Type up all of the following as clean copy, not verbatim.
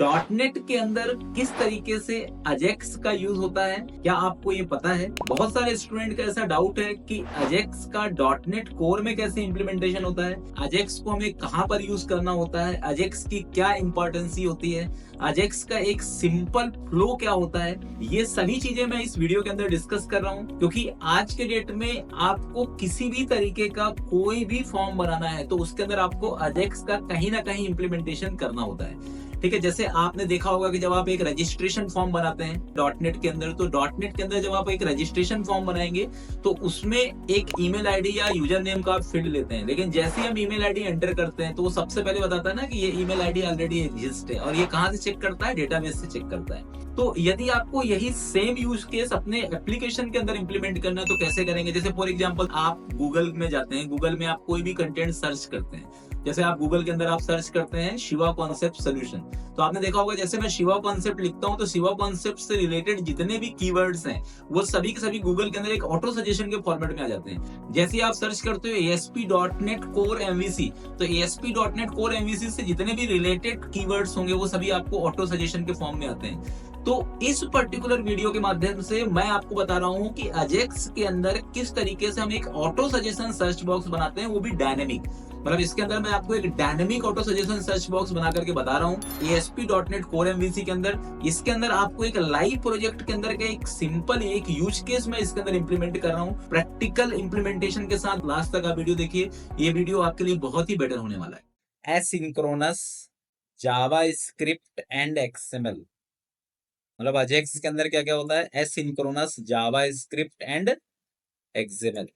Dot net के अंदर किस तरीके से अजेक्स का यूज होता है, क्या आपको ये पता है? बहुत सारे स्टूडेंट का ऐसा डाउट है कि अजेक्स का डॉटनेट कोर में कैसे इंप्लीमेंटेशन होता है, अजेक्स को हमें कहां पर यूज करना होता है, अजेक्स की क्या इंपॉर्टेंसी होती है, अजेक्स का एक सिंपल फ्लो क्या होता है। ये सभी चीजें मैं इस वीडियो के अंदर डिस्कस कर रहा हूं, क्योंकि आज के डेट में आपको किसी भी तरीके का कोई भी फॉर्म बनाना है तो उसके अंदर आपको अजेक्स का कहीं ना कहीं इंप्लीमेंटेशन करना होता है। ठीक है, जैसे आपने देखा होगा कि जब आप एक रजिस्ट्रेशन फॉर्म बनाते हैं डॉटनेट के अंदर, तो डॉटनेट के अंदर जब आप एक रजिस्ट्रेशन फॉर्म बनाएंगे तो उसमें एक ईमेल आईडी या यूजर नेम का आप फील्ड लेते हैं, लेकिन जैसे ही हम ईमेल आईडी एंटर करते हैं तो वो सबसे पहले बताता है ना कि ये ईमेल आईडी ऑलरेडी एग्जिस्ट है। और ये कहां से चेक करता है? डेटाबेस से चेक करता है। तो यदि आपको यही सेम यूज केस अपने एप्लीकेशन के अंदर इंप्लीमेंट करना है तो कैसे करेंगे? जैसे फॉर एग्जांपल आप गूगल में जाते हैं, गूगल में आप कोई भी कंटेंट सर्च करते हैं, जैसे आप गूगल के अंदर आप सर्च करते हैं शिवा कॉन्सेप्ट सोल्यूशन, तो आपने देखा होगा जैसे मैं शिवा कॉन्सेप्ट लिखता हूं तो शिवा कॉन्सेप्ट से रिलेटेड जितने भी कीवर्ड्स हैं वो सभी के सभी गूगल के अंदर एक ऑटो सजेशन के फॉर्मेट में आ जाते हैं। जैसे ही आप सर्च करते हो ASP.NET कोर एमवीसी, तो ASP.NET कोर एमवीसी से जितने भी रिलेटेड कीवर्ड्स होंगे वो सभी आपको ऑटो सजेशन के फॉर्म में आते हैं। तो इस पर्टिकुलर वीडियो के माध्यम से मैं आपको बता रहा हूं कि अजेक्स के अंदर किस तरीके से हम एक ऑटो सजेशन सर्च बॉक्स बनाते हैं, वो भी डायनेमिक। मतलब इसके अंदर मैं आपको एक dynamic auto suggestion search box बना करके बता रहा हूँ ASP.NET कोर एमवीसी के अंदर। इसके अंदर आपको एक लाइव प्रोजेक्ट के अंदर का एक सिंपल एक यूज केस मैं इसके अंदर इंप्लीमेंट कर रहा हूँ प्रैक्टिकल इंप्लीमेंटेशन के साथ। लास्ट तक आप वीडियो देखिए, ये वीडियो आपके लिए बहुत ही बेटर होने वाला है। Asynchronous Java script and XML, मतलब अजेक्स के अंदर क्या क्या होता है? Asynchronous Java script and XML।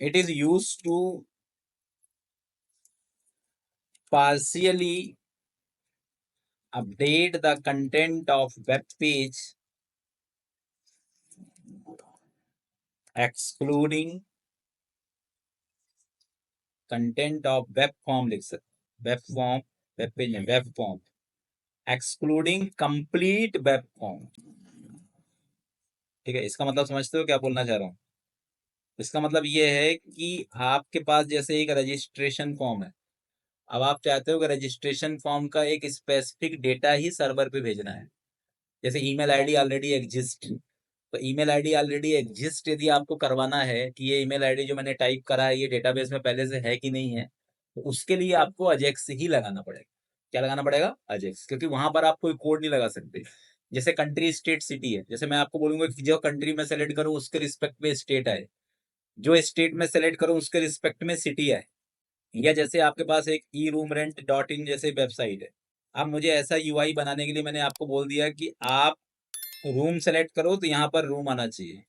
It is used to partially update the content of web page, excluding content of web form, लिख सकते web form, web page में web form, excluding complete web form। ठीक है, इसका मतलब समझते हो क्या बोलना चाह रहा हूँ? इसका मतलब ये है कि आपके पास जैसे एक रजिस्ट्रेशन फॉर्म है, अब आप चाहते हो कि रजिस्ट्रेशन फॉर्म का एक स्पेसिफिक डेटा ही सर्वर पे भेजना है। जैसे ईमेल आईडी ऑलरेडी एग्जिस्ट, तो ईमेल आईडी ऑलरेडी एग्जिस्ट यदि आपको करवाना है कि ये ईमेल आईडी जो मैंने टाइप करा है ये डेटाबेस में पहले से है कि नहीं है, तो उसके लिए आपको अजेक्स ही लगाना पड़ेगा। क्या लगाना पड़ेगा? अजेक्स, क्योंकि वहां पर आप कोई कोड नहीं लगा सकते। जैसे कंट्री स्टेट सिटी है, जैसे मैं आपको बोलूंगा कि जो कंट्री में सेलेक्ट करूँ उसके रिस्पेक्ट में स्टेट आए, जो स्टेट में सेलेक्ट करूँ उसके रिस्पेक्ट में सिटी आए। या जैसे आपके पास एक eRoomRent.in जैसे वेबसाइट है, अब मुझे ऐसा यूआई बनाने के लिए मैंने आपको बोल दिया कि आप रूम सेलेक्ट करो तो यहाँ पर रूम आना चाहिए,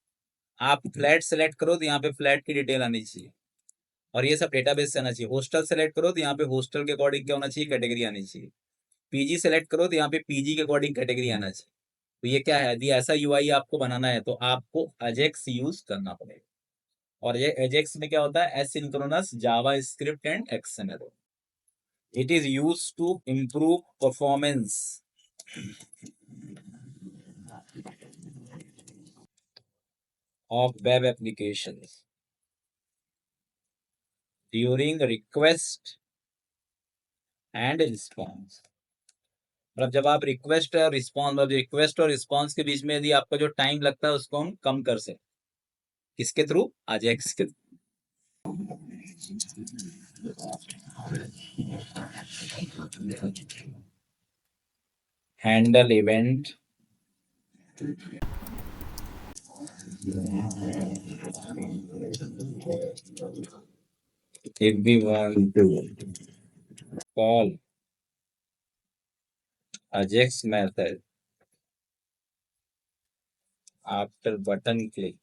आप फ्लैट सेलेक्ट करो तो यहाँ पे फ्लैट की डिटेल आनी चाहिए, और ये सब डेटाबेस से आना चाहिए। हॉस्टल सेलेक्ट करो तो यहाँ पे हॉस्टल के अकॉर्डिंग क्या होना चाहिए? कैटेगरी आनी चाहिए। पीजी सेलेक्ट करो तो यहाँ पे पीजी के अकॉर्डिंग कैटेगरी आना चाहिए। तो ये क्या है? यदि ऐसा यूआई आपको बनाना है तो आपको अजेक्स यूज करना पड़ेगा। और ये अजेक्स में क्या होता है? Asynchronous Java script and XML। It is used to improve performance of web applications during request and response। मतलब जब आप रिक्वेस्ट और रिस्पॉन्स, मतलब रिक्वेस्ट और रिस्पॉन्स के बीच में यदि आपका जो टाइम लगता है उसको हम कम कर सकते, किसके थ्रू? अजेक्स के। Handle event if we want to call ajax method after button click,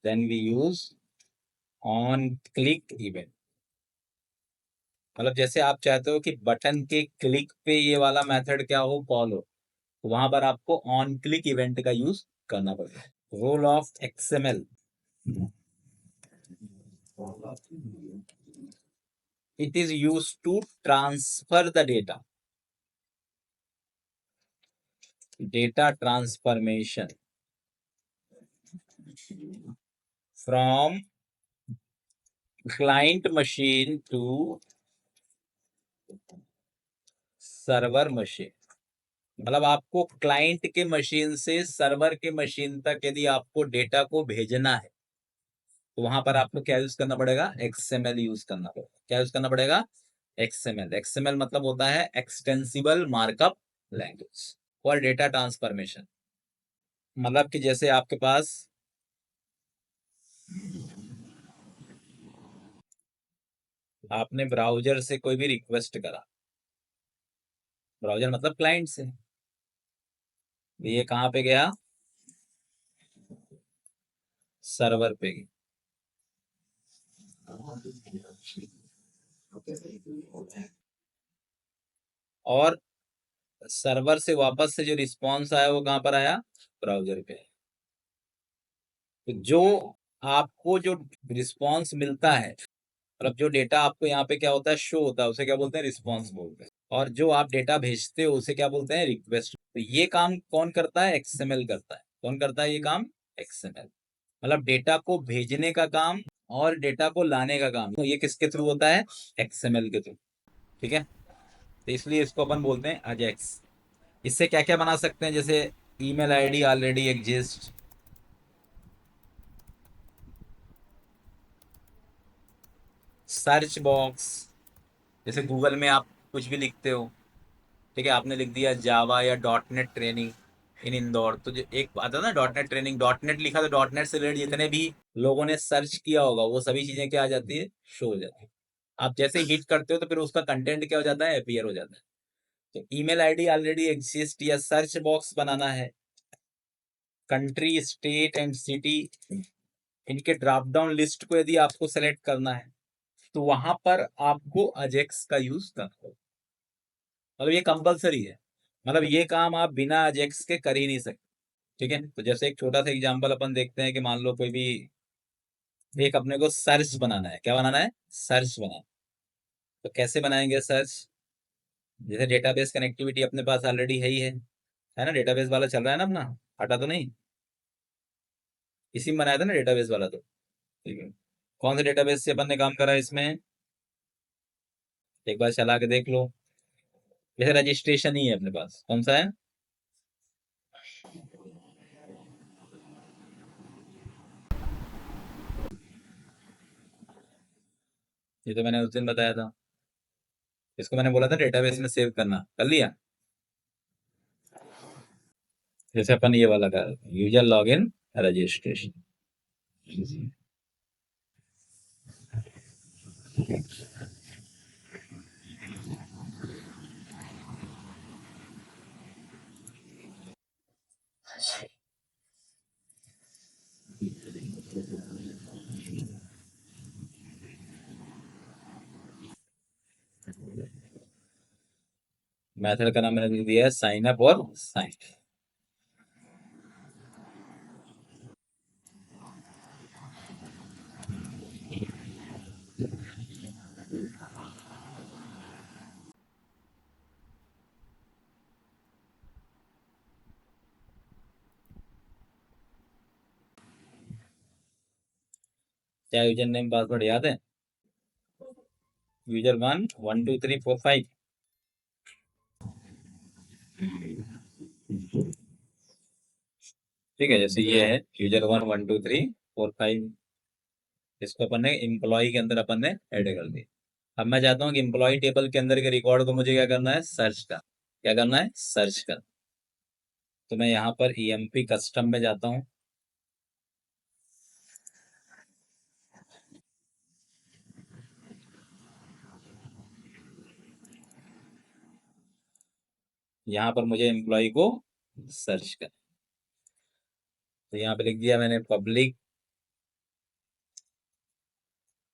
then we use on click event। मतलब जैसे आप चाहते हो कि बटन के क्लिक पे ये वाला मेथड क्या हो? कॉल हो, तो वहां पर आपको ऑन क्लिक इवेंट का यूज करना पड़ेगा। Role of XML, it is used to transfer the data transformation from client machine to server machine, मतलब आपको क्लाइंट के मशीन से सर्वर के मशीन तक यदि आपको डेटा को भेजना है तो वहां पर आपको क्या यूज करना पड़ेगा, एक्सएमएल यूज करना पड़ेगा। क्या यूज करना पड़ेगा, एक्सएमएल। एक्सएमएल मतलब होता है extensible markup language for data transformation. मतलब कि जैसे आपके पास आपने ब्राउजर से कोई भी रिक्वेस्ट करा, ब्राउजर मतलब क्लाइंट से, ये कहाँ पे गया, सर्वर पे गया। और सर्वर से वापस से जो रिस्पांस आया वो कहाँ पर आया, ब्राउजर पे। तो जो आपको जो रिस्पांस मिलता है, मतलब जो डेटा आपको यहाँ पे क्या होता है, शो होता है, उसे क्या बोलते हैं, रिस्पांस बोलते हैं। और जो आप डेटा भेजते हो उसे क्या बोलते हैं, रिक्वेस्ट। तो ये काम कौन करता है, एक्सएमएल करता है। कौन करता है ये काम, एक्सएमएल। मतलब डेटा को भेजने का काम और डेटा को लाने का काम, तो ये किसके थ्रू होता है, एक्सएमएल के थ्रू। ठीक है, तो इसलिए इसको अपन बोलते हैं अजेक्स। इससे क्या क्या बना सकते हैं, जैसे email ID already exist, search box, जैसे गूगल में आप कुछ भी लिखते हो, ठीक है, आपने लिख दिया जावा या dot net training in Indore, तो जो एक आता है ना dot net training, dot net लिखा तो डॉट नेट से रिलेटेड जितने भी लोगों ने सर्च किया होगा वो सभी चीजें क्या आ जाती है, शो हो जाती है। आप जैसे हिट करते हो तो फिर उसका कंटेंट क्या हो जाता है, अपीयर हो जाता है। तो ईमेल आईडी ऑलरेडी एग्जिस्ट या सर्च बॉक्स बनाना है, कंट्री स्टेट एंड सिटी इनके ड्रॉप डाउन लिस्ट को यदि आपको सेलेक्ट करना है तो वहां पर आपको अजेक्स का यूज करना होगा। मतलब ये कंपलसरी है, मतलब ये काम आप बिना अजेक्स के कर ही नहीं सकते। ठीक है, तो जैसे एक छोटा सा एग्जांपल अपन देखते हैं कि मान लो कोई भी एक अपने को सर्च बनाना है, क्या बनाना है, सर्च बनाना। तो कैसे बनाएंगे सर्च, जैसे डेटाबेस कनेक्टिविटी अपने पास ऑलरेडी है ना, डेटाबेस वाला चल रहा है ना अपना, हटा तो नहीं, इसी में बनाया था ना डेटाबेस वाला तो। ठीक है, कौन से डेटाबेस से अपन ने काम करा इसमें, एक बार चला के देख लो। जैसे रजिस्ट्रेशन ही है अपने पास, कौन सा है, ये तो मैंने उस दिन बताया था, इसको मैंने बोला था डेटाबेस में सेव करना, कर लिया। जैसे अपन ये वाला कर, यूजर लॉगिन रजिस्ट्रेशन, मेथड का नाम मैंने दिया है साइन अप और साइन। क्या यूजर नेम पासवर्ड याद है, यूजर 1 1 2 3 4 5। ठीक है, जैसे ये है यूजर 1 1 2 3 4 5, इसको अपन ने एम्प्लॉय के अंदर अपन ने ऐड कर दिया। अब मैं चाहता हूँ कि एम्प्लॉय टेबल के अंदर के रिकॉर्ड को मुझे क्या करना है, सर्च का, क्या करना है, सर्च कर। तो मैं यहाँ पर EMP कस्टम में जाता हूँ, यहाँ पर मुझे एम्प्लॉय को सर्च कर। तो यहाँ पे लिख दिया मैंने पब्लिक,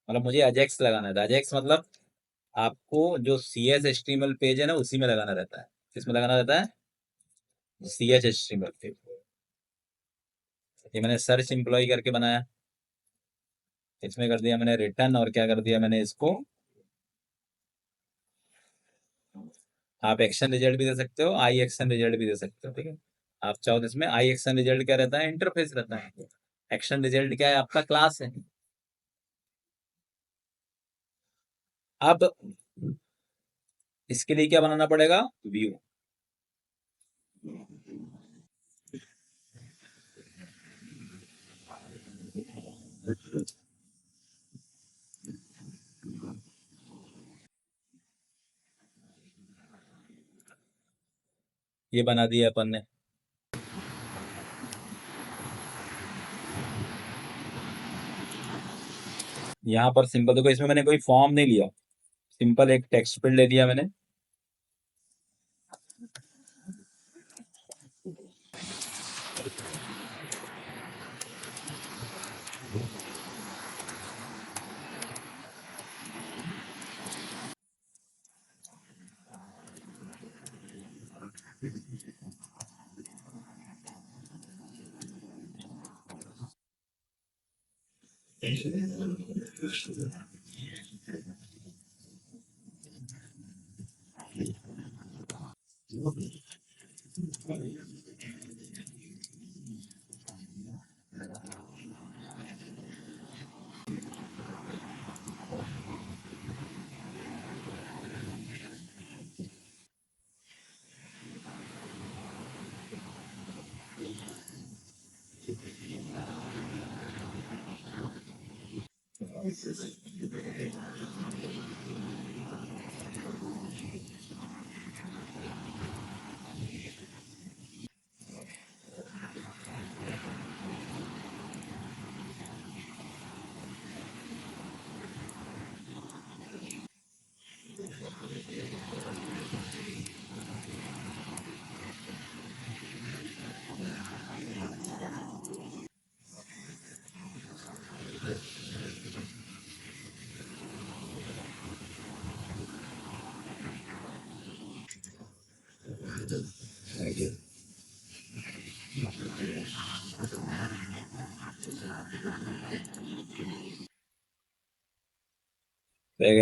मतलब मुझे अजेक्स लगाना था। अजेक्स मतलब आपको जो CS HTML पेज है ना उसी में लगाना रहता है। किसमें लगाना रहता है, CH HTML पेज। ये मैंने सर्च एम्प्लॉय करके बनाया, इसमें कर दिया मैंने रिटर्न, और क्या कर दिया मैंने इसको, आप एक्शन रिजल्ट भी दे सकते हो, आई एक्शन रिजल्ट भी दे सकते हो। ठीक है, आप चाहो तो इसमें आई एक्शन रिजल्ट क्या रहता है, इंटरफेस रहता है। एक्शन रिजल्ट क्या है? आपका क्लास है। अब इसके लिए क्या बनाना पड़ेगा? व्यू। ये बना दिया अपन ने। यहाँ पर सिंपल देखो, इसमें मैंने कोई फॉर्म नहीं लिया, सिंपल एक टेक्स्ट फील्ड ले दिया मैंने।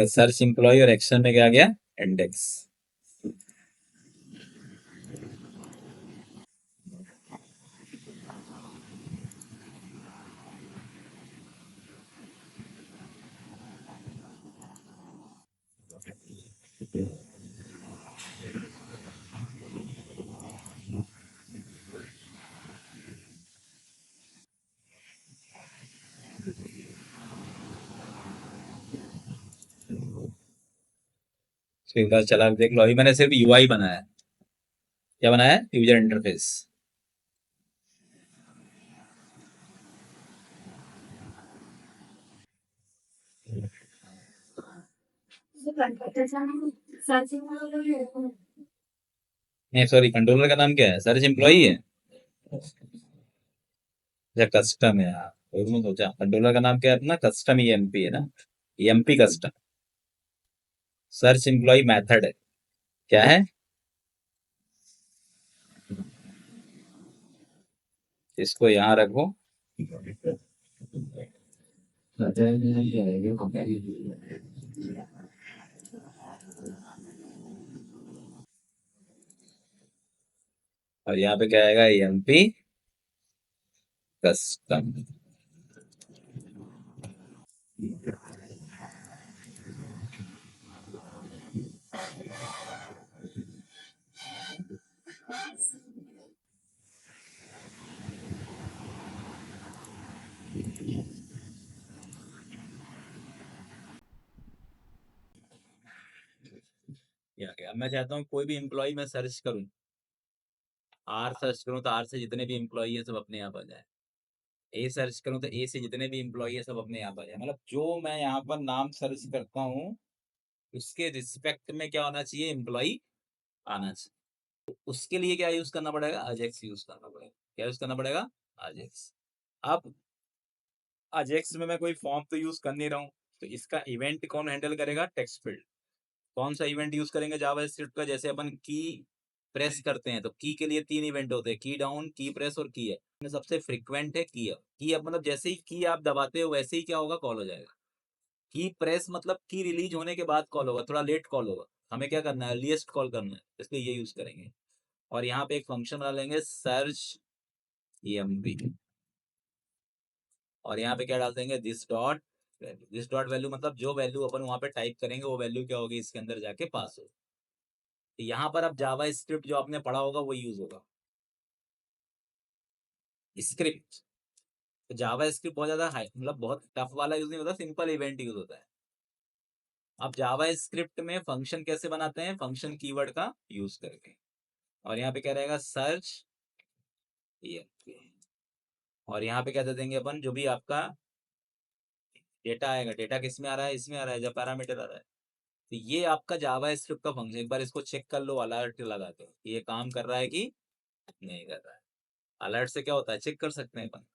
सर्च एम्प्लॉय और एक्शन में क्या गया? इंडेक्स। सीधा चला देख लो, अभी मैंने सिर्फ यूआई बनाया है। क्या बनाया है? User interface. नहीं सॉरी, कंट्रोलर का नाम क्या है? सर्च एम्प्लॉई है या कस्टम है? हाँ, और मैं सोचा कंट्रोलर का नाम क्या है अपना, कस्टम ईएमपी है ना, EMP custom. Search employ method है, क्या है? इसको यहाँ रखो। और यहाँ पे क्या आएगा? EMP custom. यहाँ क्या, मैं चाहता हूँ कोई भी एम्प्लॉय मैं सर्च करूँ, आर सर्च करूँ तो आर से जितने भी एम्प्लॉय है सब अपने आप आ जाए। ए सर्च करूँ तो ए से जितने भी एम्प्लॉय है सब अपने आप आ जाए। मतलब जो मैं यहाँ पर नाम सर्च करता हूँ उसके रिस्पेक्ट में क्या होना चाहिए? एम्प्लॉय आना चाहिए। उसके लिए क्या यूज करना पड़ेगा? अजेक्स यूज करना पड़ेगा। क्या यूज करना पड़ेगा? अजेक्स। अब अजेक्स में मैं कोई फॉर्म तो यूज कर नहीं रहा हूँ, तो इसका इवेंट कौन हैंडल करेगा? Text field. कौन सा इवेंट यूज करेंगे जावास्क्रिप्ट का? जैसे अपन की प्रेस करते हैं तो की के लिए 3 इवेंट होते हैं, की डाउन, की प्रेस और की अप। सबसे फ्रिक्वेंट है की अप। की अप मतलब जैसे ही की आप दबाते हो वैसे ही क्या होगा? कॉल हो जाएगा। की प्रेस मतलब की रिलीज होने के बाद कॉल होगा, थोड़ा लेट कॉल होगा। हमें क्या करना है? अर्लीस्ट कॉल करना है, इसलिए ये यूज करेंगे। और यहाँ पे एक फंक्शन बना लेंगे सर्च ईएमपी। और यहाँ पे क्या डाल देंगे, this dot value. This dot value मतलब जो वैल्यू अपन वहां पे टाइप करेंगे वो वैल्यू क्या होगी, इसके अंदर जाके पास होगी। तो यहाँ पर अब जावा स्क्रिप्ट जो आपने पढ़ा होगा वो यूज होगा, स्क्रिप्ट। तो जावा स्क्रिप्ट बहुत ज्यादा हाई मतलब बहुत टफ वाला यूज नहीं होता, सिंपल इवेंट यूज होता है। अब जावा स्क्रिप्ट में फंक्शन कैसे बनाते हैं, फंक्शन कीवर्ड का यूज करके। और यहाँ पे क्या रहेगा, सर्च ये। और यहाँ पे क्या दे देंगे अपन, जो भी आपका डेटा आएगा, डेटा किस में आ रहा है, इसमें आ रहा है, जब पैरामीटर आ रहा है। तो ये आपका जावा स्क्रिप्ट का फंक्शन, एक बार इसको चेक कर लो अलर्ट लगा के, ये काम कर रहा है कि नहीं कर रहा है। अलर्ट से क्या होता है, चेक कर सकते हैं अपन।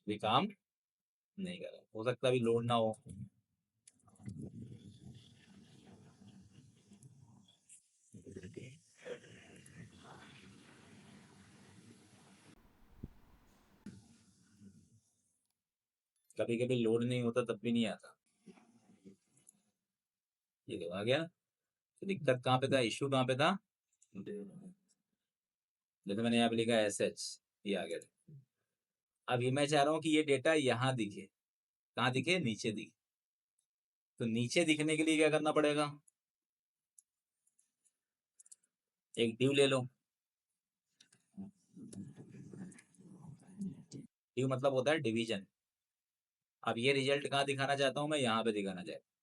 भी काम नहीं कर रहा, हो सकता है अभी लोड ना हो। कभी कभी लोड नहीं होता तब भी नहीं आता। ये देखो आ गया। तो दिक्कत कहाँ पे था, इश्यू कहाँ पे था, जैसे मैंने यहाँ पे लिखा एस एच, ये आ गया। अब ये मैं चाह रहा हूँ कि ये डेटा यहाँ दिखे, कहाँ दिखे, नीचे दिखे। तो नीचे दिखने के लिए क्या करना पड़ेगा, एक ड्यू ले लो। ड्यू मतलब होता है डिवीजन। अब ये रिजल्ट कहाँ दिखाना चाहता हूँ मैं, यहाँ पे दिखाना चाहता हूँ।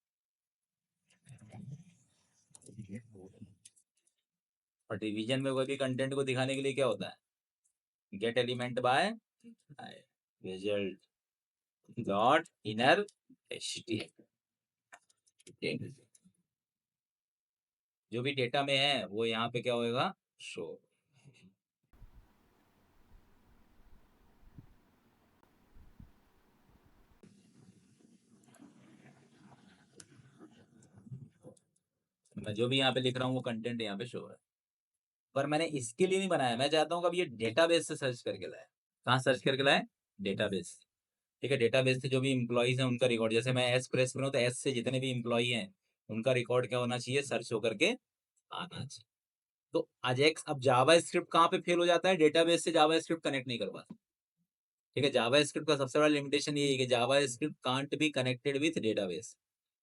और डिवीजन में कोई भी कंटेंट को दिखाने के लिए क्या होता है, gate element by result dot inner HTML. जो भी डेटा में है वो यहाँ पे क्या होएगा, शो। मैं जो भी यहाँ पे लिख रहा हूँ वो कंटेंट यहाँ पे शो है। पर मैंने इसके लिए नहीं बनाया, मैं चाहता हूँ कि अब ये डेटाबेस से सर्च करके लाए। कहाँ सर्च करके लाए, डेटाबेस। ठीक है, डेटाबेस से जो भी इम्प्लॉइज हैं उनका रिकॉर्ड, जैसे मैं एस प्रेस करूँ तो एस से जितने भी इम्प्लॉई हैं उनका रिकॉर्ड क्या होना चाहिए, सर्च होकर के आना चाहिए। तो अजेक्स, अब जावा स्क्रिप्ट कहाँ पे फेल हो जाता है, डेटाबेस से जावा स्क्रिप्ट कनेक्ट नहीं कर पाता। ठीक है, जावा स्क्रिप्ट का सबसे बड़ा लिमिटेशन ये है कि JavaScript can't be connected with database.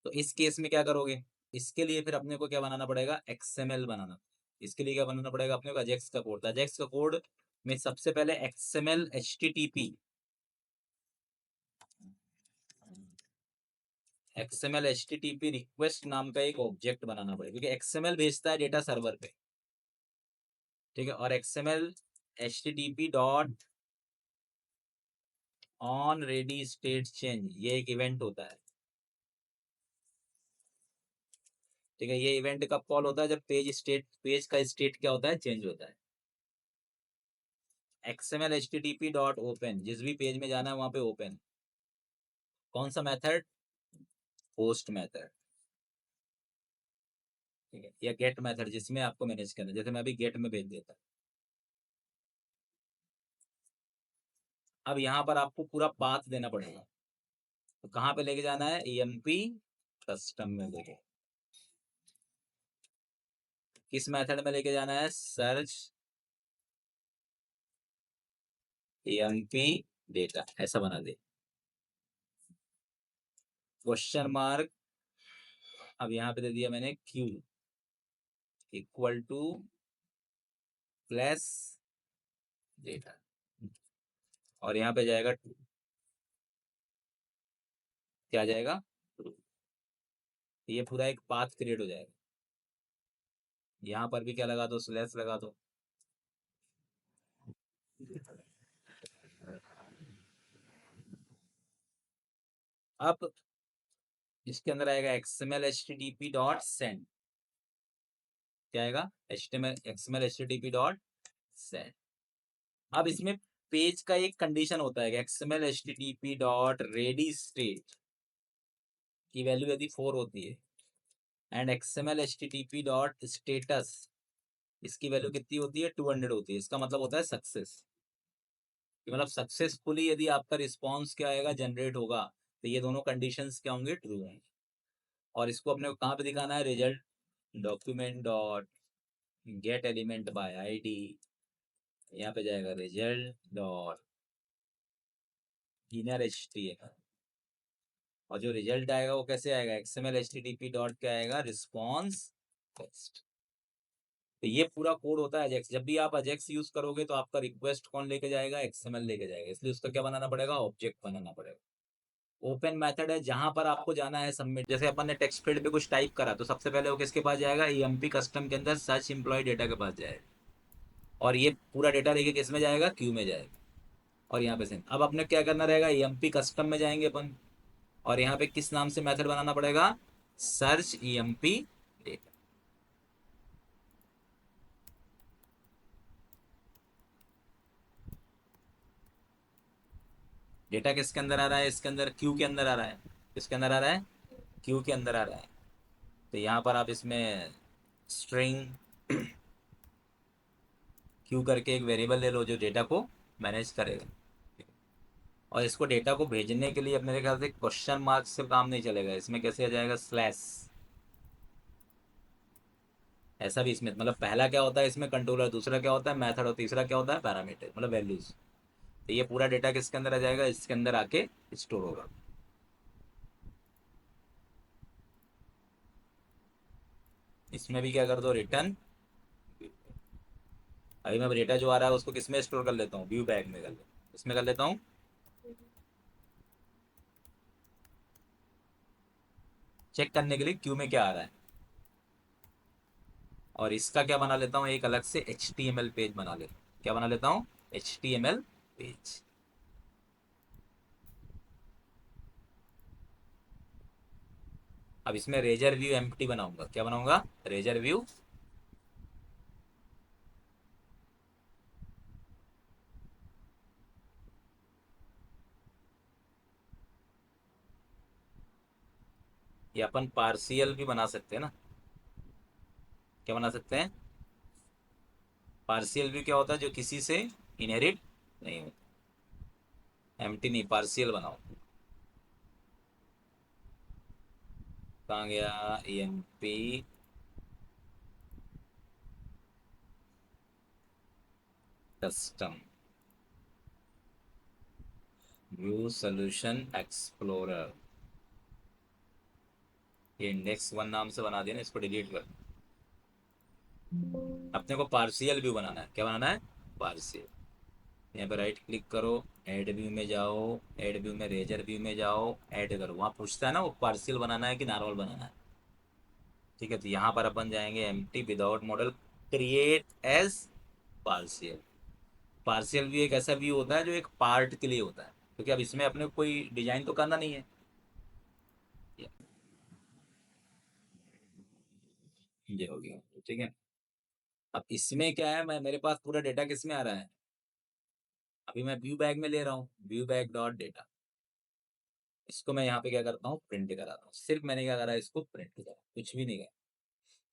तो इस केस में क्या करोगे, इसके लिए फिर अपने को क्या बनाना पड़ेगा, एक्सएमएल बनाना। इसके लिए क्या बनाना पड़ेगा अपने को, अजेक्स का कोड। अजेक्स का कोड में सबसे पहले XML HTTP, XML HTTP request नाम का एक ऑब्जेक्ट बनाना पड़ेगा, क्योंकि एक्सएमएल भेजता है डेटा सर्वर पे। ठीक है, और XML HTTP dot on ready state change, ये एक इवेंट होता है। ठीक है, ये इवेंट कब कॉल होता है, जब पेज का स्टेट क्या होता है, चेंज होता है। एक्सएमएल एचटीटीपी डॉट ओपन, जिस भी पेज में जाना है वहां पे ओपन। कौन सा मेथड, पोस्ट मेथड। ठीक है, या गेट मेथड जिसमें आपको मैनेज करना है, जैसे मैं अभी गेट में भेज देता। अब यहाँ पर आपको पूरा पाथ देना पड़ेगा। तो कहाँ पे लेके जाना है, EMP कस्टम में लेके। किस मेथड में लेके जाना है, सर्च EMP डेटा, ऐसा बना दे। क्वेश्चन मार्क, अब यहाँ पे दे दिया मैंने Q equal two plus data. और यहाँ पे जाएगा क्या जाएगा, ये पूरा एक पाथ क्रिएट हो जाएगा। यहाँ पर भी क्या लगा दो, स्लैश लगा दो। अब इसके अंदर आएगा एक्सएमएल एचटीटीपी डॉट सेंड, क्या आएगा, एक्सएमएल एचटीटीपी डॉट सेंड। अब इसमें पेज का एक कंडीशन होता है, XML HTTP dot ready state की वैल्यू यदि 4 होती है, and XML HTTP dot status, इसकी वैल्यू कितनी होती है, 200 होती है। इसका मतलब होता है सक्सेस, मतलब सक्सेसफुली यदि आपका रिस्पॉन्स क्या आएगा, जनरेट होगा, तो ये दोनों कंडीशंस क्या होंगे, ट्रू होंगे। और इसको अपने को कहाँ पे दिखाना है, result document dot gate element by ID, यहाँ पे जाएगा रिजल्ट डॉट इनर एचटीएमएल, और जो रिजल्ट आएगा वो कैसे आएगा, एक्सएमएल एचटीटीपी डॉट क्या आएगा, रिस्पॉन्स टेक्स्ट। तो ये पूरा कोड होता है अजेक्स। जब भी आप अजेक्स यूज करोगे तो आपका रिक्वेस्ट कौन लेके जाएगा, एक्सएमएल लेके जाएगा, इसलिए उसका क्या बनाना पड़ेगा, ऑब्जेक्ट बनाना पड़ेगा। ओपन मेथड है, जहां पर आपको जाना है सबमिट, जैसे अपन ने टेक्स्ट फील्ड पे कुछ टाइप करा तो सबसे पहले वो किसके पास जाएगा, ईएमपी कस्टम के अंदर सर्च एम्प्लॉय डेटा के पास जाएगा, और ये पूरा डेटा लेके किस में जाएगा, क्यू में जाएगा, और यहाँ पे सेम। अब अपने क्या करना रहेगा, ईएमपी कस्टम में जाएंगे अपन, और यहाँ पे किस नाम से मेथड बनाना पड़ेगा, सर्च ईएमपी डेटा। डेटा किसके अंदर आ रहा है, इसके अंदर क्यू के अंदर आ रहा है, किसके अंदर आ रहा है, क्यू के अंदर आ रहा है। तो यहाँ पर आप इसमें स्ट्रिंग क्यू करके एक वेरिएबल ले लो जो डेटा को मैनेज करेगा, और इसको डेटा को भेजने के लिए मेरे ख्याल से क्वेश्चन मार्क से काम नहीं चलेगा, इसमें कैसे आ जाएगा, स्लैश। ऐसा भी इसमें मतलब पहला क्या होता है इसमें, कंट्रोलर, दूसरा क्या होता है मेथड, और तीसरा क्या होता है पैरामीटर, मतलब वैल्यूज। तो ये पूरा डेटा किसके अंदर आ जाएगा, इसके अंदर आके स्टोर होगा। इसमें भी क्या कर दो, रिटर्न। अभी मैं डेटा जो आ रहा है उसको किस में स्टोर कर लेता हूँ, व्यू बैग में कर लेता हूँ, इसमें कर लेता हूँ, चेक करने के लिए क्यू में क्या आ रहा है। और इसका क्या बना लेता हूँ, एक अलग से HTML पेज बना लेता हूँ, क्या बना लेता हूँ, HTML पेज। अब इसमें रेजर व्यू एम्प्टी बनाऊंगा, क्या बनाऊंगा, रेजर व्यू। ये अपन पार्शियल भी बना सकते हैं ना, क्या बना सकते हैं, पार्शियल व्यू क्या होता है, जो किसी से इनहेरिट नहीं होता। एम्प्टी नहीं, पार्शियल बनाओ। कहाँ गया, EMP custom view solution explorer, ये इंडेक्स वन नाम से बना दिया ना, इसको डिलीट कर। अपने को पार्शियल व्यू बनाना है, क्या बनाना है, पार्शियल। यहाँ पे राइट क्लिक करो, ऐड व्यू में जाओ, ऐड व्यू में रेजर व्यू में जाओ, ऐड करो। वहाँ पूछता है ना वो पार्शियल बनाना है कि नॉर्मल बनाना है। ठीक है, तो यहाँ पर अपन जाएंगे empty without model, create as partial. Partial view एक ऐसा व्यू होता है जो एक पार्ट के लिए होता है, क्योंकि अब इसमें अपने को कोई डिजाइन तो करना नहीं है। ये हो गया, ठीक है। अब इसमें क्या है, मैं मेरे पास पूरा डेटा किस में आ रहा है, अभी मैं व्यू बैग में ले रहा हूँ, व्यू बैग डॉट डेटा। इसको मैं यहाँ पे क्या करता हूँ, प्रिंट कराता हूँ। सिर्फ मैंने क्या करा, इसको प्रिंट करा, कुछ भी नहीं करा।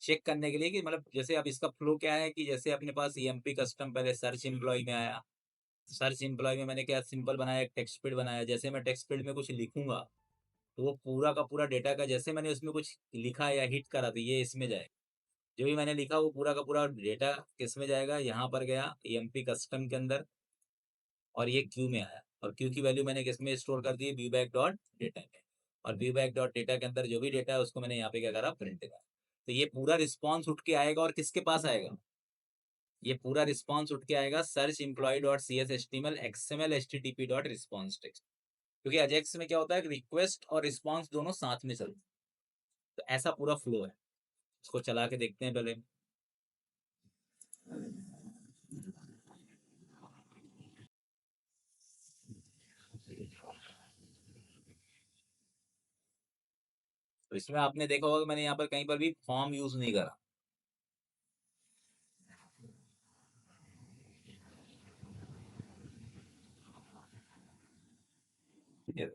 चेक करने के लिए कि मतलब जैसे अब इसका फ्लो क्या है, कि जैसे अपने पास EMP कस्टम पहले सर्च एम्प्लॉय में आया, सर्च एम्प्लॉय में मैंने क्या सिंपल बनाया, एक टेक्स्ट फील्ड बनाया। जैसे मैं टेक्स्ट फील्ड में कुछ लिखूंगा तो वो पूरा का पूरा डेटा का, जैसे मैंने उसमें कुछ लिखा या हिट करा तो ये इसमें जाएगा। जो भी मैंने लिखा वो पूरा का पूरा डेटा किस में जाएगा, यहाँ पर गया EMP कस्टम के अंदर, और ये क्यू में आया, और क्यू की वैल्यू मैंने किस में स्टोर कर दी, व्यू बैक डॉट डेटा में। और व्यू बैक डॉट डेटा के अंदर जो भी डेटा है उसको मैंने यहाँ पे क्या करा, प्रिंट करा। तो ये पूरा रिस्पॉन्स उठ के आएगा, और किसके पास आएगा, ये पूरा रिस्पॉन्स उठ के आएगा search employ dot CSHTML XML HTTP dot response text. क्योंकि अजेक्स में क्या होता है, रिक्वेस्ट और रिस्पॉन्स दोनों साथ में चलते हैं। तो ऐसा पूरा फ्लो है। इसको चला के देखते हैं पहले। तो इसमें आपने देखा होगा कि मैंने यहाँ पर कहीं पर भी फॉर्म यूज नहीं करा। ठीक है,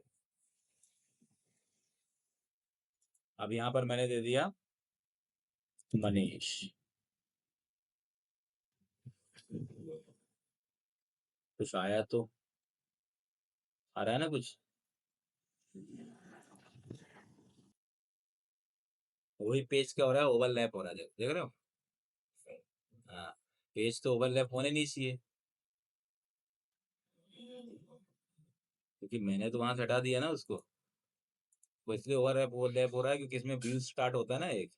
अब यहाँ पर मैंने दे दिया मनीष, कुछ आया तो, आ रहा है ना कुछ, वही पेज क्या हो रहा है, ओवरलैप हो रहा है, देख देख रहे हो। पेज तो ओवरलैप होने नहीं चाहिए, क्योंकि मैंने तो वहां से हटा दिया ना उसको। वो इसलिए ओवरलैप हो रहा है क्योंकि इसमें व्यूज स्टार्ट होता है ना एक,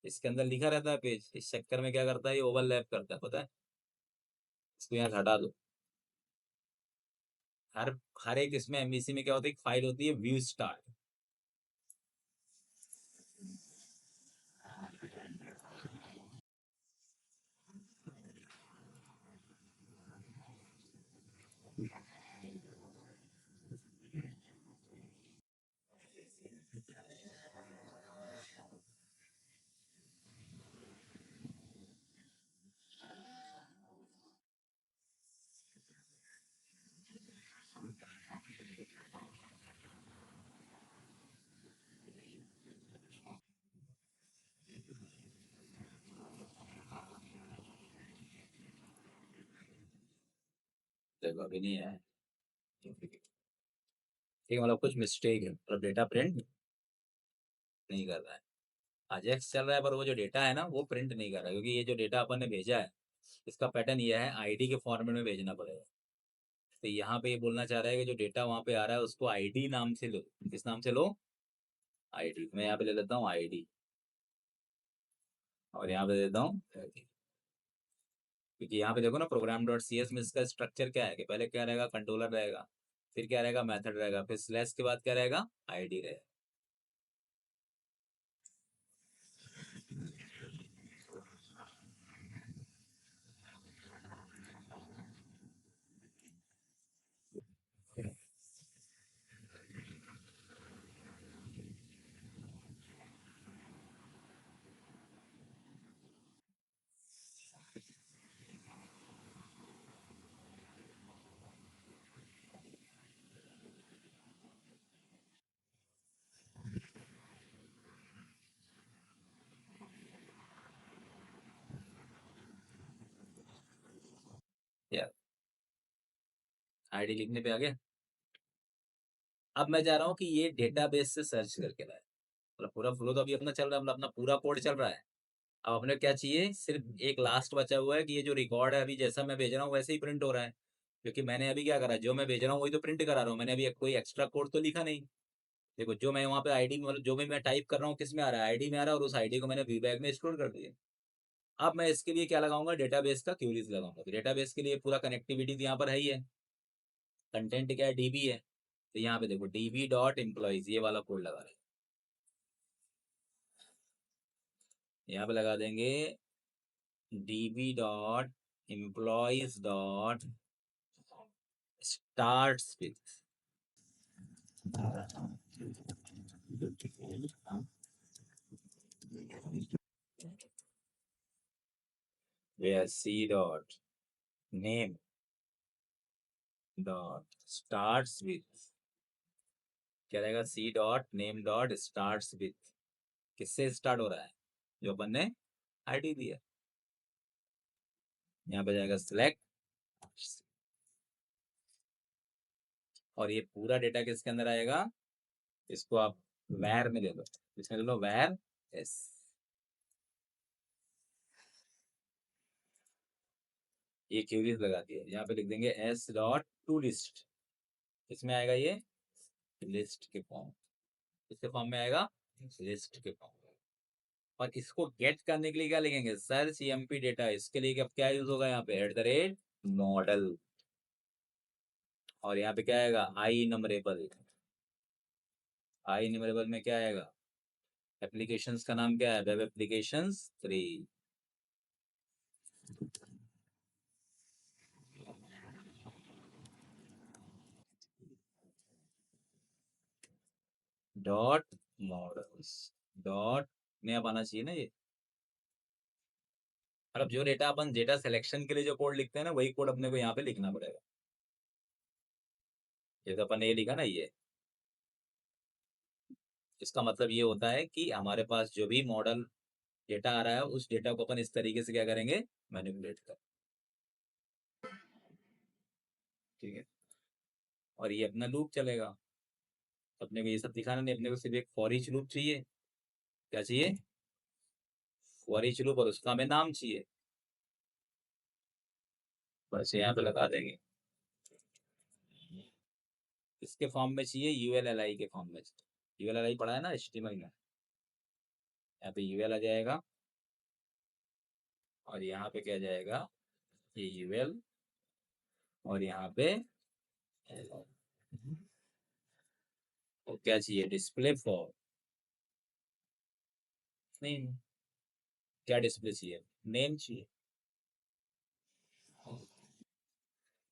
इसके अंदर लिखा रहता है पेज, इस चक्कर में क्या करता है ये ओवरलैप करता है, पता है। इसको यहाँ से हटा दो। हर हर एक इसमें एमवीसी में क्या होता है, एक फाइल होती है व्यू स्टार्ट। देखो अभी नहीं है, ठीक है, मतलब कुछ मिस्टेक है, मतलब डेटा प्रिंट नहीं कर रहा है। अजेक्स चल रहा है पर वो जो डेटा है ना वो प्रिंट नहीं कर रहा है, क्योंकि ये जो डेटा अपन ने भेजा है इसका पैटर्न ये है, आईडी के फॉर्मेट में भेजना पड़ेगा। तो यहाँ पे ये बोलना चाह रहा है कि जो डेटा वहां पे आ रहा है उसको आईडी नाम से लो। किस नाम से लो? आईडी। मैं यहाँ पे ले लेता हूँ आईडी, और यहाँ पे दे देता हूँ, क्योंकि यहाँ पे देखो ना प्रोग्राम डॉट सी एस में इसका स्ट्रक्चर क्या है कि पहले क्या रहेगा, कंट्रोलर रहेगा, फिर क्या रहेगा, मेथड रहेगा, फिर स्लैश के बाद क्या रहेगा, आईडी रहेगा। यार आईडी लिखने पे आ गया। अब मैं चाह रहा हूँ कि ये डेटाबेस से सर्च करके लाए, मतलब पूरा फ्लो तो अभी अपना चल रहा है, मतलब अपना पूरा कोड चल रहा है। अब अपने क्या चाहिए, सिर्फ एक लास्ट बचा हुआ है कि ये जो रिकॉर्ड है अभी जैसा मैं भेज रहा हूँ वैसे ही प्रिंट हो रहा है, क्योंकि मैंने अभी क्या करा, जो मैं भेज रहा हूँ वही तो प्रिंट करा रहा हूँ, मैंने अभी कोई एक्स्ट्रा कोड तो लिखा नहीं। देखो जो मैं वहाँ पे आईडी, मतलब जो भी मैं टाइप कर रहा हूँ किस में आ रहा है, आईडी में आ रहा है, और उस आईडी को मैंने वी बैग में स्टोर कर दिया। अब मैं इसके लिए क्या लगाऊंगा, डेटाबेस का क्यूरीज लगाऊंगा। तो डेटाबेस के लिए पूरा कनेक्टिविटी तो यहाँ पर है ही है, कंटेंट क्या है, डीबी है। तो यहाँ पे देखो डीबी डॉट एम्प्लॉइज, ये वाला कोड लगा रहे हैं। यहाँ पे लगा देंगे DB dot employees dot starts with, where c dot name dot starts with, क्या रहेगा, c dot name dot starts with, किससे स्टार्ट हो रहा है, जो अपन ने आईडी दिया। यहाँ पे जाएगा सिलेक्ट, और ये पूरा डेटा किसके अंदर आएगा, इसको आप वैर में ले लो, इसमें ले लो वैर एस। ये क्यूरीज लगा दिया, यहाँ पे लिख देंगे एस डॉट टू लिस्ट, इसमें आएगा ये लिस्ट के फॉर्म, इसके फॉर्म में आएगा लिस्ट के फॉर्म। और इसको गेट करने के लिए क्या लिखेंगे, सर्च एमपी डेटा, इसके लिए क्या यूज होगा यहाँ पे, एट द रेट मॉडल, और यहाँ पे क्या आएगा, आई नंबरेबल। आई नंबरेबल में क्या आएगा, एप्लीकेशंस का नाम क्या है, web applications 3 dot models dot, में अब आना चाहिए ना ये, मतलब जो डेटा अपन डेटा सिलेक्शन के लिए जो कोड लिखते हैं ना वही कोड अपने को यहाँ पे लिखना पड़ेगा। जैसे अपन ने ये लिखा ना ये, इसका मतलब ये होता है कि हमारे पास जो भी मॉडल डेटा आ रहा है उस डेटा को अपन इस तरीके से क्या करेंगे, मैनिपुलेट कर, ठीक है। और ये अपना लूप चलेगा, अपने को ये सब दिखाना नहीं, अपने को सिर्फ एक फॉर ईच लूप चाहिए। क्या चाहिए, क्वेरी चलो पर उसका हमें नाम चाहिए, बस यहाँ पे लगा देंगे। इसके फॉर्म में चाहिए, यूएलएलआई के फॉर्म में चाहिए। यूएलएलआई पढ़ा है ना एचटीएमएल में, यहाँ पे यूएल आ जाएगा और यहाँ पे क्या जाएगा, ये यूएल और यहाँ पे और क्या चाहिए, डिस्प्ले फॉर, नहीं क्या डिस्प्ले चाहिए, नेम चाहिए।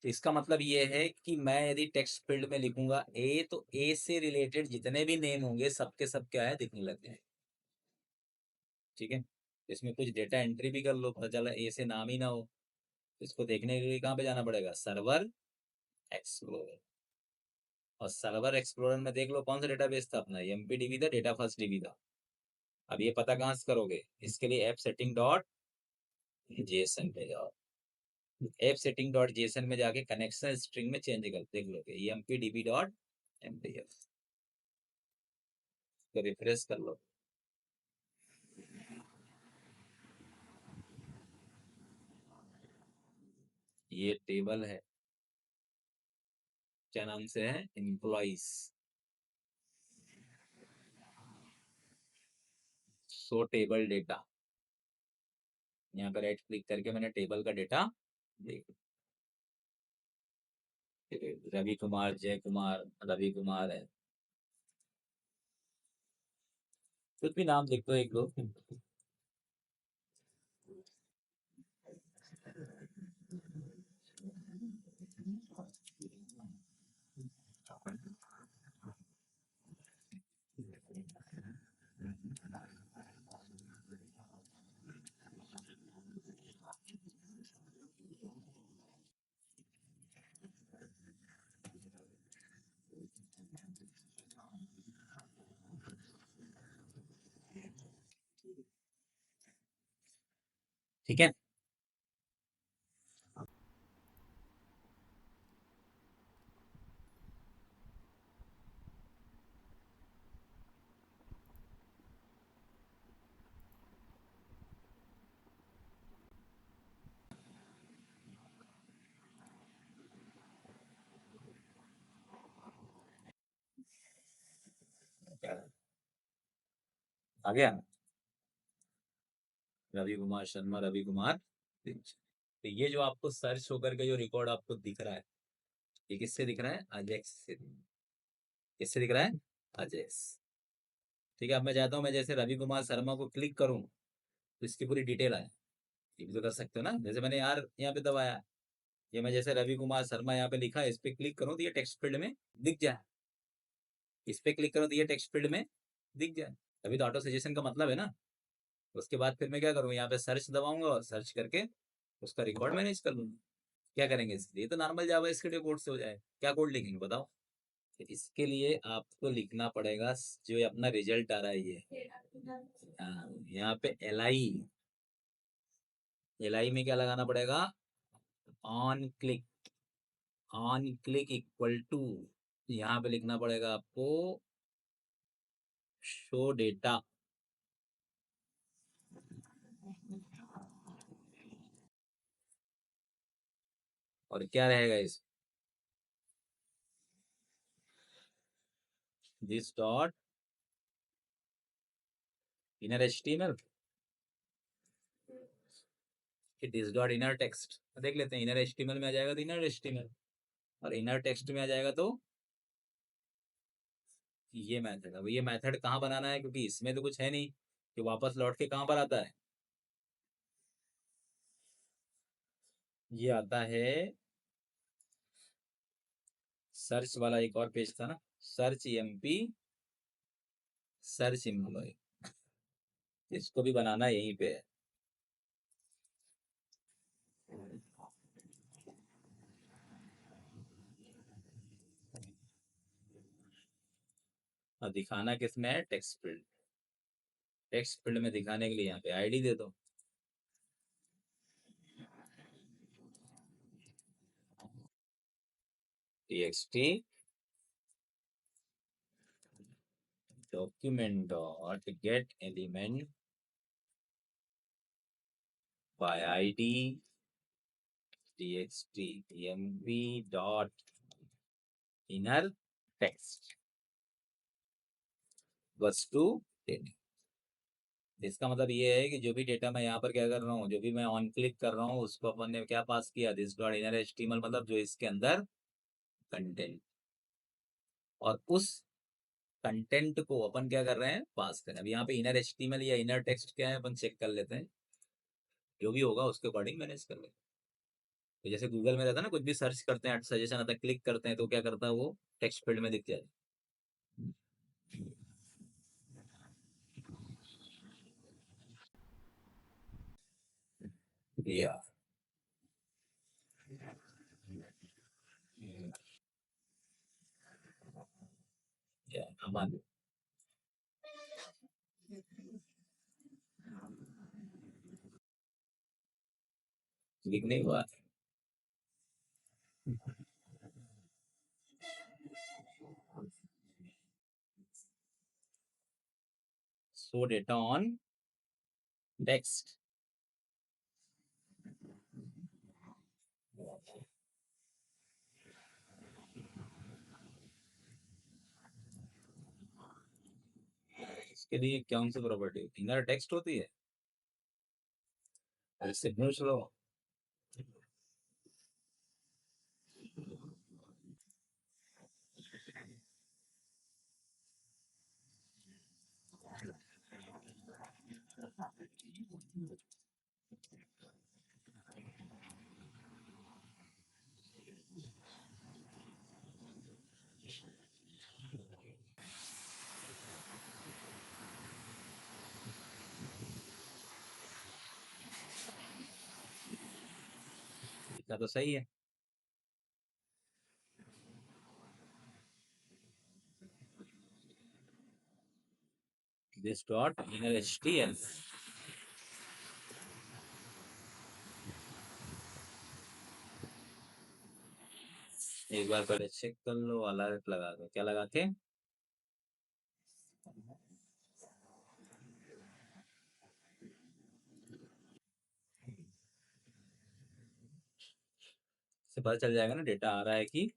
तो इसका मतलब ये है कि मैं यदि टेक्स्ट फील्ड में लिखूंगा ए, तो ए से रिलेटेड जितने भी नेम होंगे सबके सब क्या है दिखने लग जाए। ठीक है, इसमें कुछ डेटा एंट्री भी कर लो, पता चला ए से नाम ही ना हो, तो इसको देखने के लिए कहाँ पे जाना पड़ेगा, सर्वर एक्सप्लोरर। और सर्वर एक्सप्लोरर में देख लो कौन सा डेटाबेस था अपना, एमपीडीबी था, डेटा फर्स्ट डीबी था। अब ये पता कहाँ से करोगे, इसके लिए ऐप सेटिंग डॉट जेसन पे जाओ, ऐप सेटिंग डॉट जेसन में जाके कनेक्शन स्ट्रिंग में चेंज कर देख लोगे एमपीडीबी डॉट एमपीएफ, तो रिफ्रेश कर लो। ये टेबल है, क्या नाम से है, एम्प्लॉइज। सो टेबल डेटा, यहाँ पे राइट क्लिक करके मैंने टेबल का डेटा देख, रवि कुमार, जय कुमार, रवि कुमार है, कुछ भी नाम लिख दो एक दो। ठीक है, आ गया, रवि कुमार शर्मा, रवि कुमार। तो ये जो आपको सर्च होकर के जो रिकॉर्ड आपको दिख रहा है, ये किससे दिख रहा है, अजेक्स से। किससे दिख रहा है, अजेक्स। ठीक है, अब मैं चाहता हूँ मैं जैसे रवि कुमार शर्मा को क्लिक करूँ तो इसकी पूरी डिटेल आए, ये भी तो कर सकते हो ना, जैसे मैंने यार यहाँ पे दबाया, ये मैं जैसे रवि कुमार शर्मा यहाँ पे लिखा है, इस पे क्लिक करूँ तो ये टेक्स्ट फील्ड में दिख जाए, इस पे क्लिक करूँ तो ये टेक्स्ट फील्ड में दिख जाए, अभी तो ऑटो सजेशन का मतलब है ना। उसके बाद फिर मैं क्या करूँ, यहाँ पे सर्च दबाऊंगा और सर्च करके उसका रिकॉर्ड मैनेज कर लूंगा। क्या करेंगे इसके लिए, तो नॉर्मल जावा स्क्रिप्ट कोड से हो जाए, क्या कोड लिखेंगे बताओ। तो इसके लिए आपको लिखना पड़ेगा जो ये अपना रिजल्ट आ रहा है ये, यहाँ पे एल आई में क्या लगाना पड़ेगा, on click, on click equal to, यहाँ पे लिखना पड़ेगा आपको शो डेटा, और क्या रहेगा इस this dot inner HTML, this dot inner text, देख लेते हैं इनर एचटीएमएल में आ जाएगा तो इनर एचटीएमएल, और इनर टेक्स्ट में आ जाएगा तो ये मेथड। अब ये मेथड कहाँ बनाना है, क्योंकि इसमें तो कुछ है नहीं कि वापस लौट के कहाँ पर आता है, ये आता है सर्च वाला, एक और पेज था ना, सर्च एमपी, सर्च एम्प्लॉय, इसको भी बनाना यहीं पे है। और दिखाना किस में है, टेक्स्ट फील्ड, टेक्स्ट फील्ड में दिखाने के लिए यहाँ पे आईडी दे दो, TXT document dot gate element by id txt emp dot inner text was to data। इसका मतलब ये है कि जो भी डेटा मैं यहाँ पर क्या कर रहा हूँ, जो भी मैं ऑन क्लिक कर रहा हूँ, उसको अपन ने क्या पास किया, दिस डॉट इनर एचटीएमएल, मतलब जो इसके अंदर कंटेंट, और उस कंटेंट को अपन क्या कर रहे हैं, पास करें। अब यहाँ पे इनर एचटीएमएल या इनर टेक्स्ट क्या है, अपन चेक कर लेते हैं, जो भी होगा उसके अकॉर्डिंग मैनेज कर लेंगे। तो जैसे गूगल में रहता है ना, कुछ भी सर्च करते हैं, सजेशन आता है, क्लिक करते हैं तो क्या करता है, वो टेक्स्ट फील्ड में दिख जाए। या हमारे लिखने के बाद शो डेटा ऑन टेक्स्ट। इसके लिए कौन सी प्रॉपर्टी इनर टेक्स्ट होती है, सिग्नल स्लो। इतना तो सही है। दिस डॉट इनर एचटीएमएल, एक बार पहले चेक कर लो, अलर्ट लगा दो, क्या लगा के, से पता चल जाएगा ना डेटा आ रहा है कि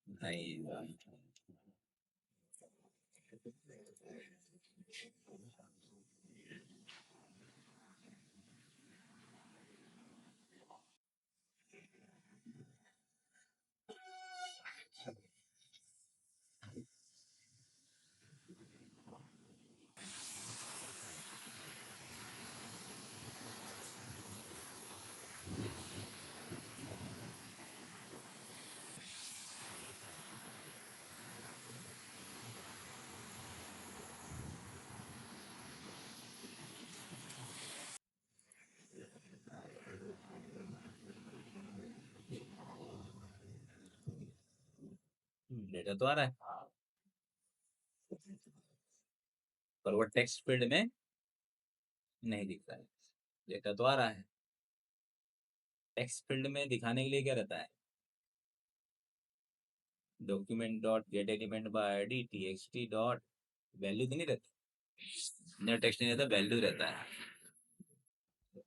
नहीं। डेटा तो आ रहा है, पर वो टेक्स्ट फील्ड में नहीं दिख रहा है। डेटा तो आ रहा है, टेक्स्ट फील्ड में दिखाने के लिए क्या रहता है, document dot gate element by ID TXT dot value तो नहीं रहता, इनर टेक्स्ट नहीं रहता, वैल्यू रहता है।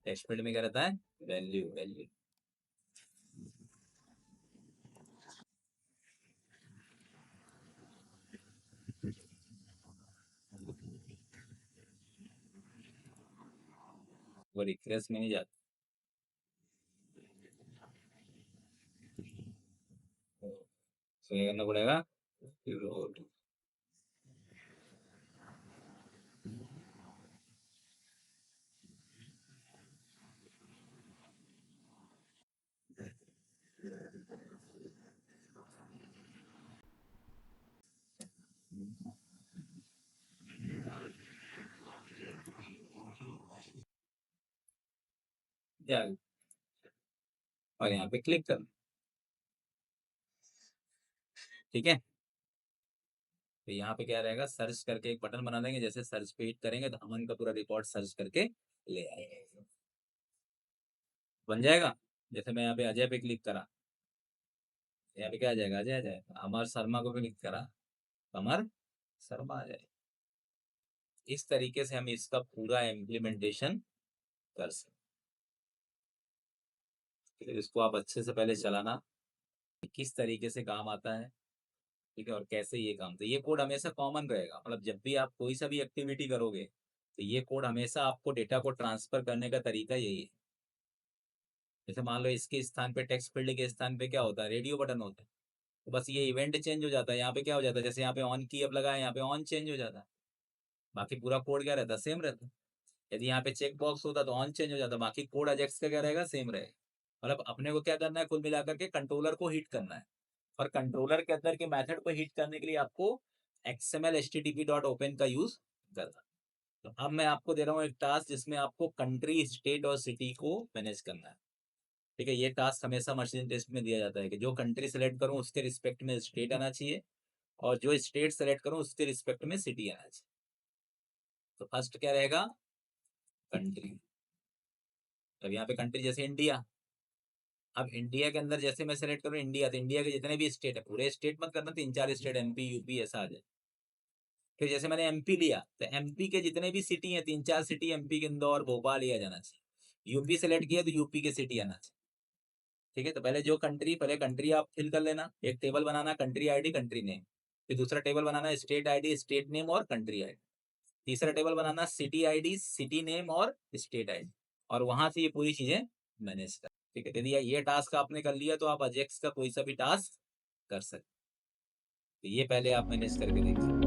टेक्स्ट फील्ड में क्या रहता है, वैल्यू वैल्यू। वो रिफ्रेश में नहीं जाता, तो ये करना पड़ेगा, या, और यहाँ पे क्लिक करना। ठीक है, तो यहाँ पे क्या रहेगा, सर्च करके एक बटन बना देंगे, जैसे सर्च पे हिट करेंगे तो अमन का पूरा रिकॉर्ड सर्च करके ले आएंगे, बन जाएगा। जैसे मैं यहाँ पे अजय पे क्लिक करा, यहाँ पे क्या आ जाएगा, अजय आ जाएगा। अमर शर्मा को क्लिक करा, अमर शर्मा आ जाएगा। इस तरीके से हम इसका पूरा इम्प्लीमेंटेशन कर सकते। इसको आप अच्छे से पहले चलाना, किस तरीके से काम आता है, ठीक है, और कैसे ये काम, तो ये कोड हमेशा कॉमन रहेगा, मतलब जब भी आप कोई सा भी एक्टिविटी करोगे तो ये कोड हमेशा आपको डेटा को ट्रांसफर करने का तरीका यही है। जैसे मान लो इसके स्थान पे, टेक्स्ट फील्ड के स्थान पे क्या होता है, रेडियो बटन होता है, तो बस ये इवेंट चेंज हो जाता है, यहाँ पे क्या हो जाता है, जैसे यहाँ पे ऑन की अब लगा है, यहाँ पे ऑन चेंज हो जाता है, बाकी पूरा कोड क्या रहता है, सेम रहता है। यदि यहाँ पे चेक बॉक्स होता तो ऑन चेंज हो जाता, बाकी कोड अजेक्स का क्या रहेगा, सेम रहेगा। मतलब अपने को क्या करना है, कुल मिलाकर के कंट्रोलर को हिट करना है, और कंट्रोलर के अंदर के मेथड को हिट करने के लिए आपको XML HTTP डॉट ओपन का यूज करना। तो अब मैं आपको दे रहा हूँ एक टास्क जिसमें आपको कंट्री, स्टेट और सिटी को मैनेज करना है, ठीक है। ये टास्क हमेशा मशीन टेस्ट में दिया जाता है कि जो कंट्री सेलेक्ट करूँ उसके रिस्पेक्ट में स्टेट आना चाहिए, और जो स्टेट सेलेक्ट करूँ उसके रिस्पेक्ट में सिटी आना चाहिए। तो फर्स्ट क्या रहेगा, कंट्री। अब यहाँ पे कंट्री जैसे इंडिया, अब इंडिया के अंदर जैसे मैं सेलेक्ट करूँ इंडिया, तो इंडिया के जितने भी स्टेट है, पूरे स्टेट मत करना, 3-4 स्टेट, MP UP ऐसा आ जाए। फिर जैसे मैंने MP लिया, तो MP के जितने भी सिटी है, 3-4 सिटी MP के, इंदौर, भोपाल ही आ जाना चाहिए। यूपी सेलेक्ट किया तो यूपी के सिटी आना चाहिए, ठीक है। तो पहले जो कंट्री, पहले कंट्री आप फिल कर लेना, एक टेबल बनाना, कंट्री ID कंट्री नेम। फिर दूसरा टेबल बनाना, स्टेट ID स्टेट नेम और कंट्री ID। तीसरा टेबल बनाना, सिटी ID सिटी नेम और स्टेट ID, और वहां से ये पूरी चीजें मैनेज कर, ठीक है। यदि ये टास्क आपने कर लिया तो आप अजेक्स का कोई सा भी टास्क कर सकते, तो ये पहले आप मैनेज करके देखिए।